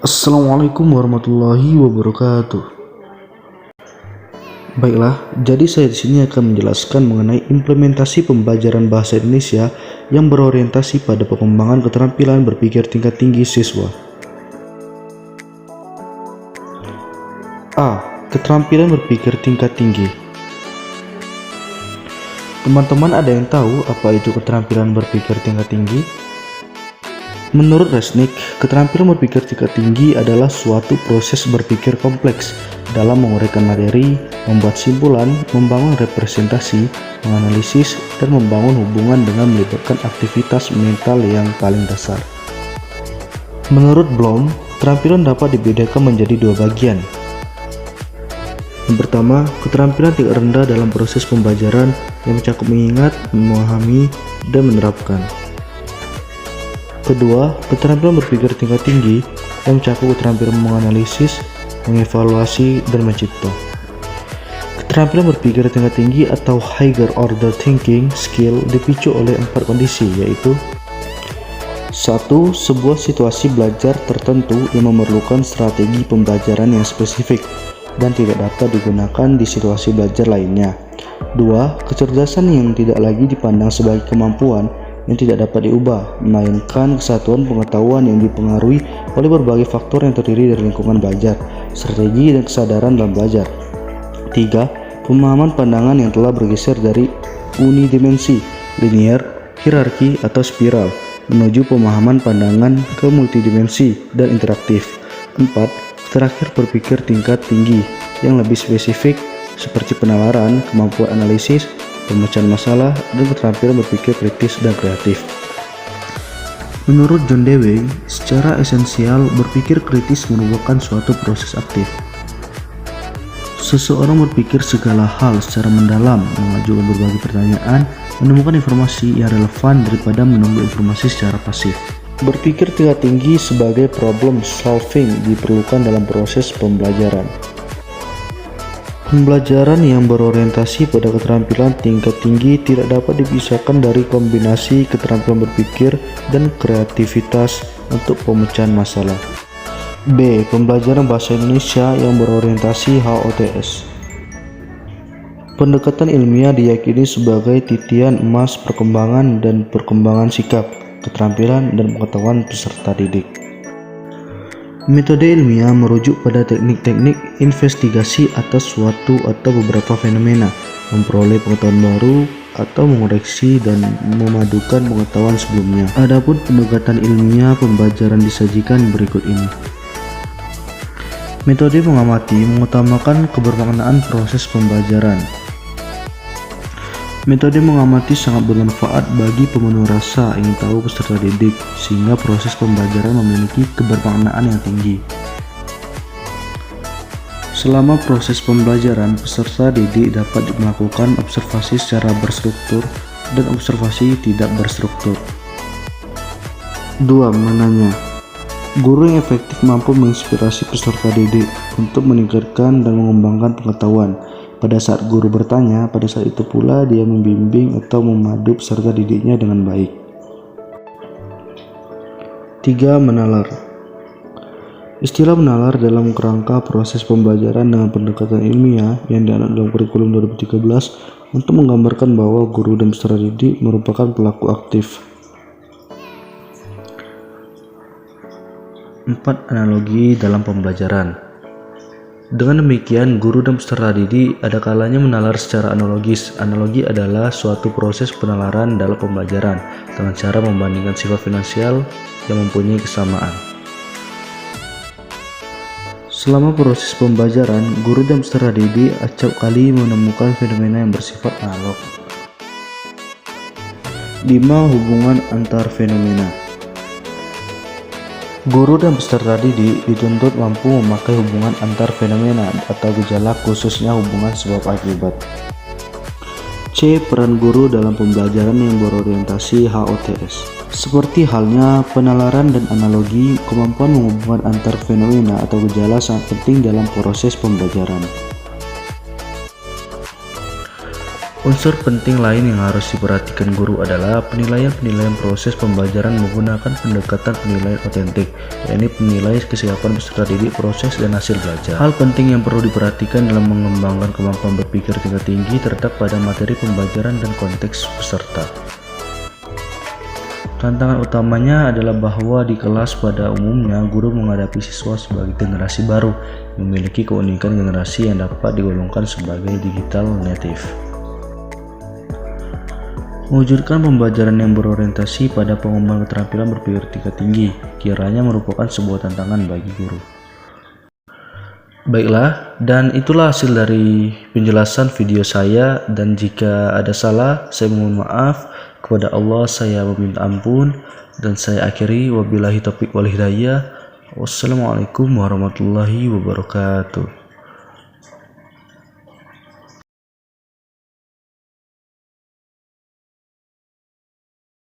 Assalamualaikum warahmatullahi wabarakatuh. Baiklah, jadi saya di sini akan menjelaskan mengenai implementasi pembelajaran bahasa Indonesia yang berorientasi pada pengembangan keterampilan berpikir tingkat tinggi siswa. A. Keterampilan berpikir tingkat tinggi. Teman-teman ada yang tahu apa itu keterampilan berpikir tingkat tinggi? Menurut Resnick, keterampilan berpikir tingkat tinggi adalah suatu proses berpikir kompleks dalam menguraikan materi, membuat simpulan, membangun representasi, menganalisis, dan membangun hubungan dengan melibatkan aktivitas mental yang paling dasar. Menurut Bloom, keterampilan dapat dibedakan menjadi dua bagian. Yang pertama, keterampilan tingkat rendah dalam proses pembelajaran yang mencakup mengingat, memahami, dan menerapkan. Kedua, keterampilan berpikir tingkat tinggi yang mencakup keterampilan menganalisis, mengevaluasi, dan mencipta. Keterampilan berpikir tingkat tinggi atau higher order thinking skill dipicu oleh 4 kondisi, yaitu 1. Sebuah situasi belajar tertentu yang memerlukan strategi pembelajaran yang spesifik dan tidak dapat digunakan di situasi belajar lainnya. 2. Kecerdasan yang tidak lagi dipandang sebagai kemampuan yang tidak dapat diubah, melainkan kesatuan pengetahuan yang dipengaruhi oleh berbagai faktor yang terdiri dari lingkungan belajar, strategi, dan kesadaran dalam belajar. 3. Pemahaman pandangan yang telah bergeser dari unidimensi, linear, hierarki, atau spiral, menuju pemahaman pandangan ke multidimensi dan interaktif. 4. Terakhir, berpikir tingkat tinggi yang lebih spesifik seperti penalaran, kemampuan analisis, pemecahan masalah, dan keterampilan berpikir kritis dan kreatif. Menurut John Dewey, secara esensial berpikir kritis merupakan suatu proses aktif. Seseorang berpikir segala hal secara mendalam, mengajukan berbagai pertanyaan, menemukan informasi yang relevan daripada menunggu informasi secara pasif. Berpikir tingkat tinggi sebagai problem solving diperlukan dalam proses pembelajaran. Pembelajaran yang berorientasi pada keterampilan tingkat tinggi tidak dapat dipisahkan dari kombinasi keterampilan berpikir dan kreativitas untuk pemecahan masalah. B. Pembelajaran bahasa Indonesia yang berorientasi HOTS. Pendekatan ilmiah diyakini sebagai titian emas perkembangan dan perkembangan sikap, keterampilan, dan pengetahuan peserta didik. Metode ilmiah merujuk pada teknik-teknik investigasi atas suatu atau beberapa fenomena, memperoleh pengetahuan baru, atau mengoreksi dan memadukan pengetahuan sebelumnya. Adapun pendekatan ilmiah pembelajaran disajikan berikut ini. Metode mengamati mengutamakan kebermaknaan proses pembelajaran. Metode mengamati sangat bermanfaat bagi pemenuh rasa ingin tahu peserta didik, sehingga proses pembelajaran memiliki kebermaknaan yang tinggi. Selama proses pembelajaran, peserta didik dapat melakukan observasi secara berstruktur dan observasi tidak berstruktur. 2. Menanya. Guru yang efektif mampu menginspirasi peserta didik untuk meningkatkan dan mengembangkan pengetahuan. Pada saat guru bertanya, pada saat itu pula dia membimbing atau memadu peserta didiknya dengan baik. 3. Menalar. Istilah menalar dalam kerangka proses pembelajaran dengan pendekatan ilmiah yang dianut dalam kurikulum 2013 untuk menggambarkan bahwa guru dan peserta didik merupakan pelaku aktif. 4. Analogi dalam pembelajaran. Dengan demikian, guru dan peserta didik ada kalanya menalar secara analogis. Analogi adalah suatu proses penalaran dalam pembelajaran dengan cara membandingkan sifat finansial yang mempunyai kesamaan. Selama proses pembelajaran, guru dan peserta didik acap kali menemukan fenomena yang bersifat analog. 5. Hubungan antar fenomena. Guru dan peserta didik dituntut mampu memakai hubungan antar fenomena atau gejala, khususnya hubungan sebab akibat. C. Peran guru dalam pembelajaran yang berorientasi HOTS. Seperti halnya penalaran dan analogi, kemampuan menghubungkan antar fenomena atau gejala sangat penting dalam proses pembelajaran. Unsur penting lain yang harus diperhatikan guru adalah penilaian proses pembelajaran menggunakan pendekatan penilaian otentik, yakni penilai kesiapan peserta didik, proses, dan hasil belajar. Hal penting yang perlu diperhatikan dalam mengembangkan kemampuan berpikir tingkat tinggi terletak pada materi pembelajaran dan konteks peserta. Tantangan utamanya adalah bahwa di kelas pada umumnya guru menghadapi siswa sebagai generasi baru yang memiliki keunikan generasi yang dapat digolongkan sebagai digital native. Mewujudkan pembelajaran yang berorientasi pada pengembangan keterampilan berpikir tingkat tinggi kiranya merupakan sebuah tantangan bagi guru. Baiklah, dan itulah hasil dari penjelasan video saya, dan jika ada salah saya mohon maaf. Kepada Allah saya meminta ampun, dan saya akhiri wabillahi taufiq wal hidayah. Wassalamualaikum warahmatullahi wabarakatuh.